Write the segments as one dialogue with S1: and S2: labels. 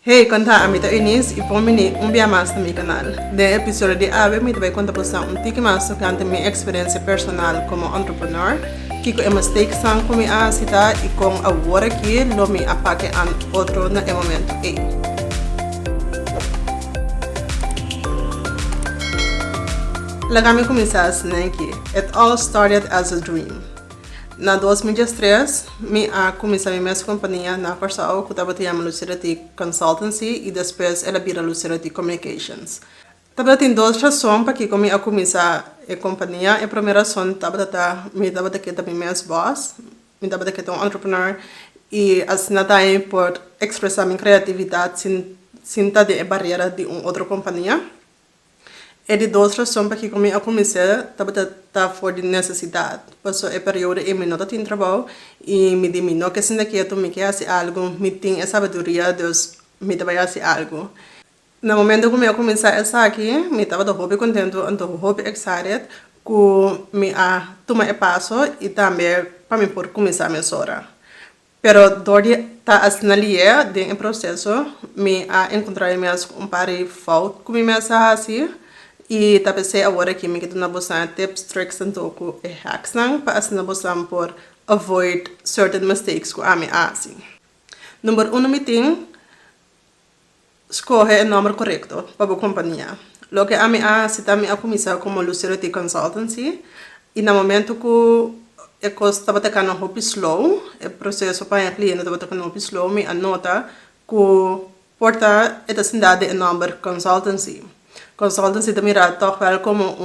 S1: Hey, conta amita Eunice e por mim mais no meu canal. No episódio de hoje, me vai contar um tique mais sobre minha experiência personal como entrepreneur, que é mistakes que me a citar e com agora que não me apague an outro no momento. Lagami começar assim que it all started as a dream. Na 2003, me a comecei a minha companhia na Corsao, que estava tendo Lucidity Consultancy e depois ela vira Lucidity Communications. Estava tendo duas razões para que eu comecei a companhia. A primeira razão estava aqui também minha boss, me estava aqui um entrepreneur e assim também por expressar minha criatividade sem ter a barreira de uma outra companhia. E de duas razões para que eu comecei a for de necessidade. Passou o período em que eu não tinha trabalho e me diminuiu que se daqui eu me quer fazer algo, me tinha a sabedoria de me trabalhar fazer algo. No momento que eu comecei a estar aqui, me estava de hobby contento, então hobby excited, que me a tomar o passo e também para me poder começar a minha hora. Pero dori ta asinalia de processo, me a encontrar minhas par de falta que me assim. E tapos agora que me quedo na bolsa tips, tricks e hacks para assim na bolsa por avoid certain mistakes que a me assim. Número 1 me tem escolhe o nome correto para a companhia. Lo que a me assim também a começar como Lucidity Consultancy e no momento que eu estava tocando um pouco slow, o processo para o cliente estava tocando um pouco slow, me anota que porta esta cidade o nome Consultancy. Consultancy também era toch wel como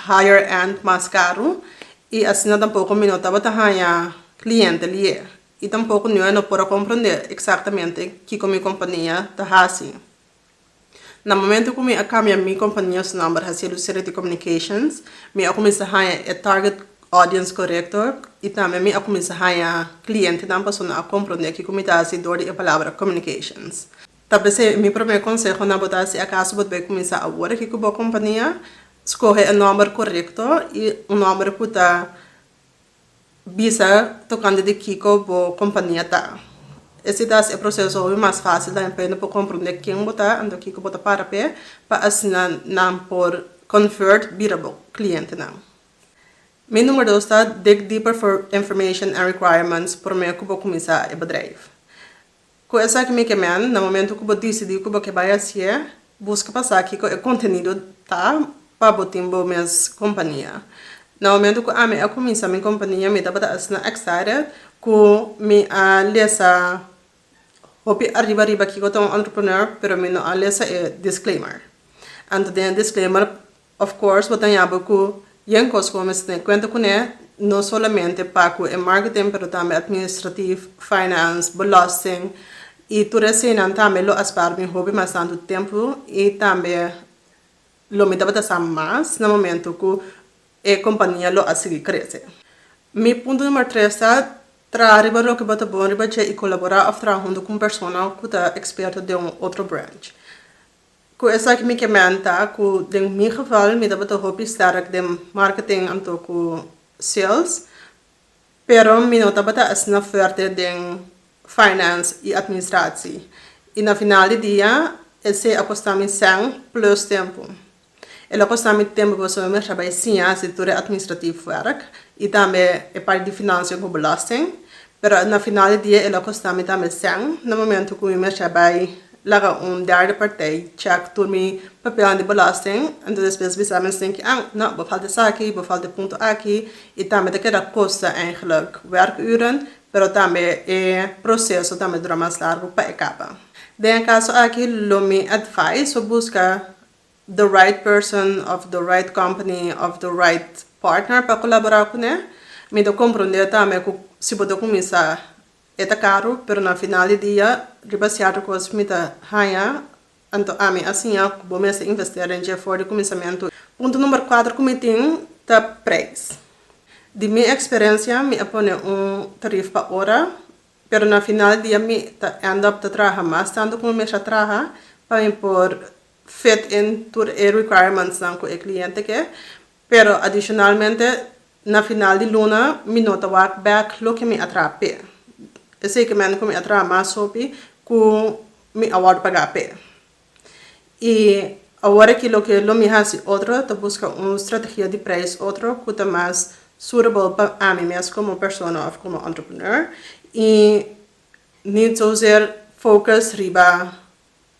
S1: higher end mais caro e assim tampouco me notava a cliente ali e tampouco não para compreender exatamente que como companhia está assim. No momento que eu cambia minha companhia o nome para Lucidity Communications, eu comecei a target audience correto e também eu comecei a cliente não passou a compreender que como está assim door a palavra communications. Talvez meu primeiro conselho na botar se acaso você vai começar agora que com a companhia, escolhe o número correto e o número que está bisa tocando de que com a companhia tá. Esse é o processo mais fácil da empresa para compreender quem botar, então que botar para assim não por convert vira cliente não. Meu número 2 está dig deeper for information and requirements por meio que vou começar o bedrijf. Com essa que me queimando, no momento que eu decidi que eu vai fazer, busca passar aqui o conteúdo tá para botar minha companhia. No momento que eu comecei a minha companhia, me estava excited que me lesa hopi arriba que eu sou entrepreneur, pero me não lesa disclaimer. Antes de disclaimer, of course, eu tenho que yang coisa como se tem conta com não somente para o marketing, pero também administrativo, finance, belasting. E tudo isso também lo asparo meu hobby mais tanto tempo e também lo me dá mais no momento que a companhia lo assim cresce. Meu ponto número 3 está trazer o que bota bom e colaborar junto com pessoa que está experta de outro branch. Com essa que me comenta que em meu geval me dá hobby estar de marketing anto com sales, pero me não está assim na forte de finance e administratie. E na final do dia, esse acostame 100 plus tempo. Ele acostame tempo para você trabalhar sim a setor administrativo werk e também a parte de finanças com belasting. Pero na final do dia, ele acostame também 100 no momento que eu trabalho lá derde partij, check todo meu papel de belasting, então depois você tem que, não, vou fazer isso aqui, vou fazer ponto aqui, e também daquela custa eigenlijk werkuren, pero também o processo também dura mais largo para a capa. Em caso aqui, lo me advice, busca the right person of the right company, of the right partner para colaborar com ele, me dá compreender também que se você começar é caro, pero na final do dia, rebaseado com as metas haya, então a mim assim vou me investir em effort de começamento. Ponto número 4 que me tem tá preço. De minha experiência, me apone tarifa para hora, pero na final do dia me end up trabalhar mais tanto como me trabalha para me por fit in to the requirements com o cliente que, pero adicionalmente na final de luna me nota back lo que me atrape. Eu sei que me como atrás mais sobre que mi award pagape. Y ahora que lo me hace otro, te busca una estrategia de precio otro que está más suitable para a mí mesmo como persona o como entrepreneur. Y niet zozeer focus riba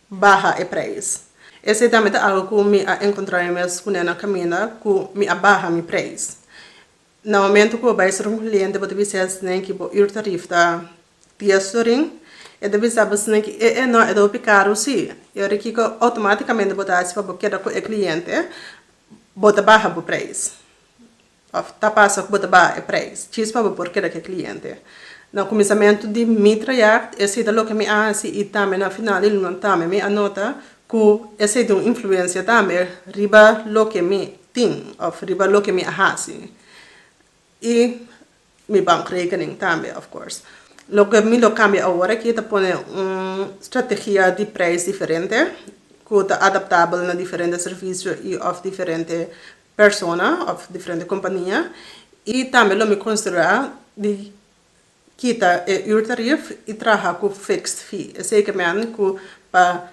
S1: baja el precio. Ese también es algo que me ha encontrado con una camina que me abaja mi precio. No momento que vai ser cliente, você vai ser que o tarifa da $10, e deve saber que não é do caro sim. Eu requer que automaticamente você se para quedar com o cliente, você baixa o preço. Tá passa que você baixa o preço, chispa para quedar com o cliente. No começamento de me trabalhar, esse é o que me hace e também no final ele não também me anota que esse é uma influência também riba lo que me tem, ou riba lo que me hace. E mi bankrekening também, of course. Lo que me lo cambia ahora que te pone uma estratégia de preço diferente, que está adaptável na diferentes serviços e of diferente persona, of diferente companhia. E também lo me considera de quita o tarifa e traga com fixed fee. É sei que que para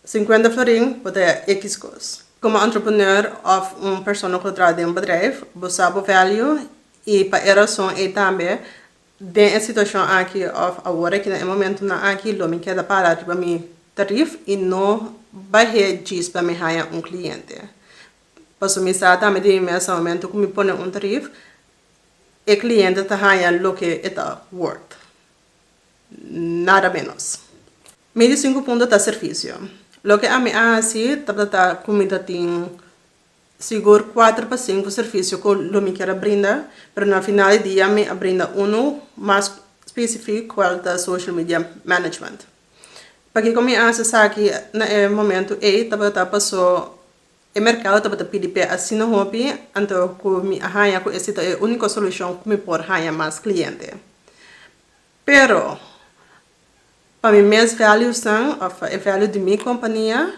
S1: 50 florin pode X coisa. Como entrepreneur of uma persona que trabalha em um bedrijf, você sabe o value. E para a razão é também, de situação aqui, agora que no momento na aqui, lo me queda parar para mi tarifa e não vai diz para me ganhar um cliente. Posso me saber também de nesse momento que me põe um tarifa, o cliente está ganhando o que está worth. Nada menos. Medio 5 pontos da serviço. Lo que a mim assim, tá comida tem seguro 4 para 5 serviços que eu me quero brindar, mas no final do dia me brinda mais específico qual é social media management. Porque como eu acho que no momento tá passou o mercado tá pedir para assinar hobby, então que me arranha que essa é a única solução que me pode arranhar mais cliente. Pero para mim meus values são a value de minha companhia.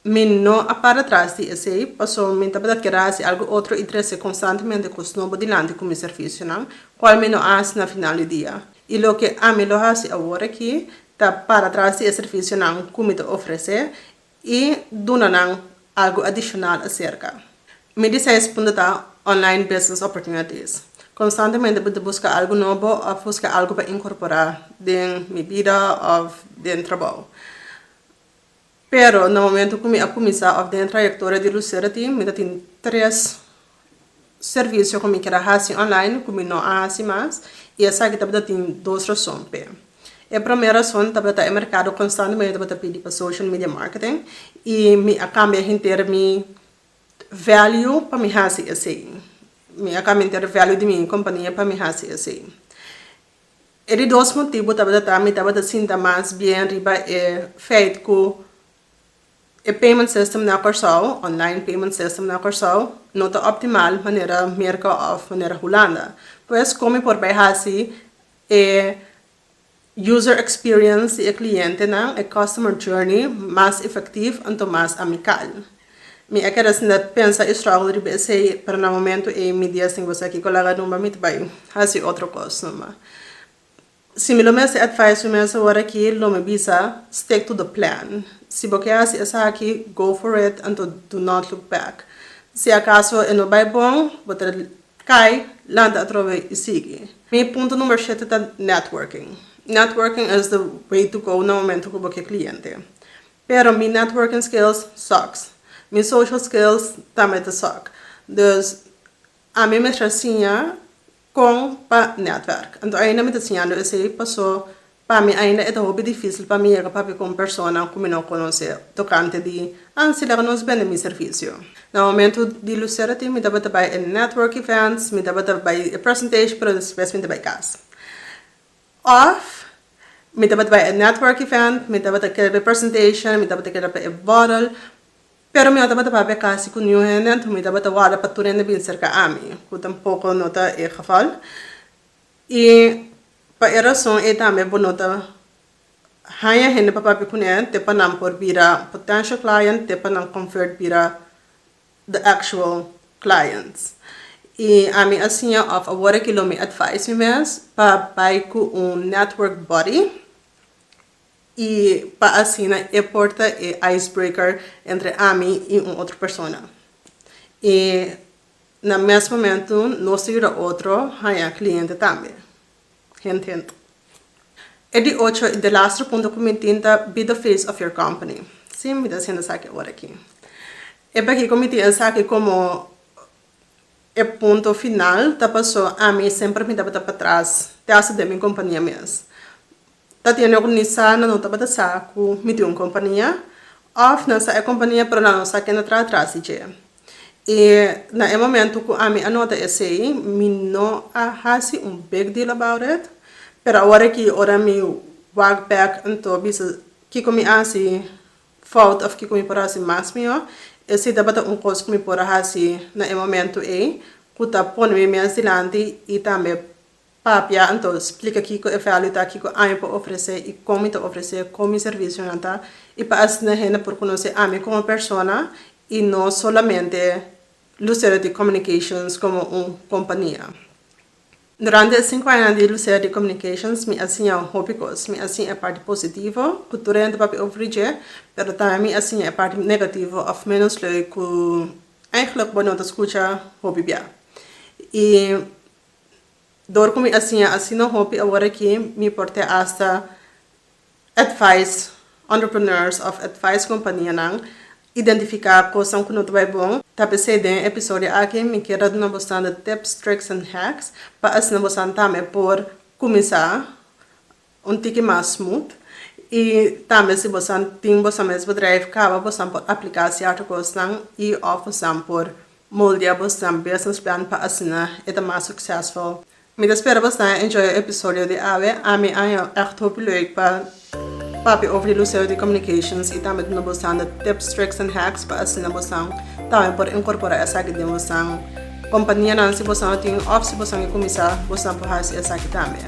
S1: Me não para trás de esse, passou me estava querendo algo outro e trazer constantemente com os novos diante com o serviço, não? Qual me não faz na final do dia. E o que a mim lo faz agora aqui, tá para trás de serviço não como te oferece e dona não algo adicional acerca. Me diz ponto tá online business opportunities. Constantemente busca algo novo ou busca algo para incorporar em minha vida ou em trabalho. Pero no momento que eu começar a ter trajetória de Lucerati, me tem 3 serviços que eu quero fazer online, que eu não faço mais, e essa aqui também tem 2 razões. A primeira razão também é o mercado constantemente pedir para social media marketing, e me acaba inteiro me value para me fazer assim. Me acaba inteiro value de minha companhia para me fazer assim. E de 2 motivos também me sinta mais bem riba é feito que o payment system na Corsau, online payment system na Corsau, não está optimal maneira América ou maneira Holanda. Pois como por baixo é user experience e cliente não é customer journey mais efetivo e mais amical. Me é que assim pensa struggle de BC para no momento e mídia sem você aqui colega não vai vai fazer outra coisa não. Similarmente, advice me agora aqui, lo me bisa stick to the plan. Se você faz essa aqui, go for it and do not look back. Se acaso não vai bom, você cai, landa através e sigue. Meu ponto número 7 é networking. Networking is the way to go no momento que você é cliente. Pero my networking skills sucks. My social skills também suck. Dus a mim me tracinha com para network. Então ainda me ensinando esse passou para mim ainda é muito difícil para mim para com pessoa que não conhece tocante de se lá nos bem meu serviço. No momento de Lucerati me dava também em network events, me dava também presentation para depois me dava casa. Off me dava também em network event, me dava também presentation, me dava também bottle. Pero me dava também casa com new hand, me dava também para tudo ainda bem cerca a mim, que tampouco não está é geval. E para a razão é também por nota hanya hende para kunen te panam por bira potential client te panam convert bira the actual clients. E a minha assim of agora que lo me advice me para pai com network body e para assim é porta e icebreaker entre a mim e uma outra pessoa. E no mesmo momento, nós seguir outro, a cliente também. Hint. E de 8, e de last ponto que me tinta, be the face of your company. Sim, me dá sendo saque agora aqui. E para que me tinta saque como o ponto final, tá passou a mim sempre me dá para trás, te acha de minha companhia mesmo. Tá tendo organizar não tá para saco, me tem uma companhia, off não sai a companhia para não saque na atrás e no momento que a mim anota esse aí, me não has um big deal about it, pero agora que ora me walk back então bisa que me assim fault of que me para assim mais meu esse debate coisa que me para assim no momento aí que tá pondo me mais dilante e também papia então explica que é value tá que a mim pode oferecer e como te oferecer como serviço não tá e para assim na gente por conhecer a mim como pessoa e não solamente Lucera Communications como uma companhia. Durante 5 anos de Lucera Communications, me assim é hópicos, me assim é parte positiva, que durante para oferecer, mas também me assim é parte negativa, of menos leuk que eigenlijk bom não escuta hobby bia. E door como assim não hobby agora que me porte hasta advice entrepreneurs of advice companhia nang identificar coisas que não vai bom. Tapi se den episódio aqui me quero dar bastante tips, tricks and hacks para assim bastante também por começar tique mais smooth e também se você tem bastante bedrijf acaba bastante por aplicar certas coisas e bastante por moldear bastante business plan para assim é mais successful. Me espero bastante enjoy o episódio de ave a mim é echt hoop leuk para papi over de Lucera Communications e também no bastante tips, tricks and hacks para assim bastante também por incorporar essa aqui de bastante companhia não se você tem off se você começar bastante por fazer essa aqui também.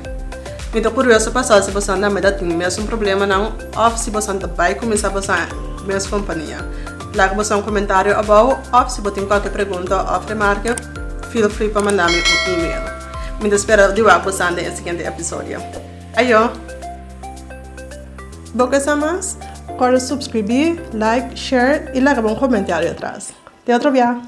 S1: Me tô curioso para saber se você também tem mesmo problema não off se você vai começar bastante mesmo companhia. Like você comentário about off se você tem qualquer pergunta off the market, feel free para mandar-me email. Me espero de ver bastante no seguinte episódio. Ayo! Boca más, corre subscribir, like, share y larga un comentario atrás. Te otro día.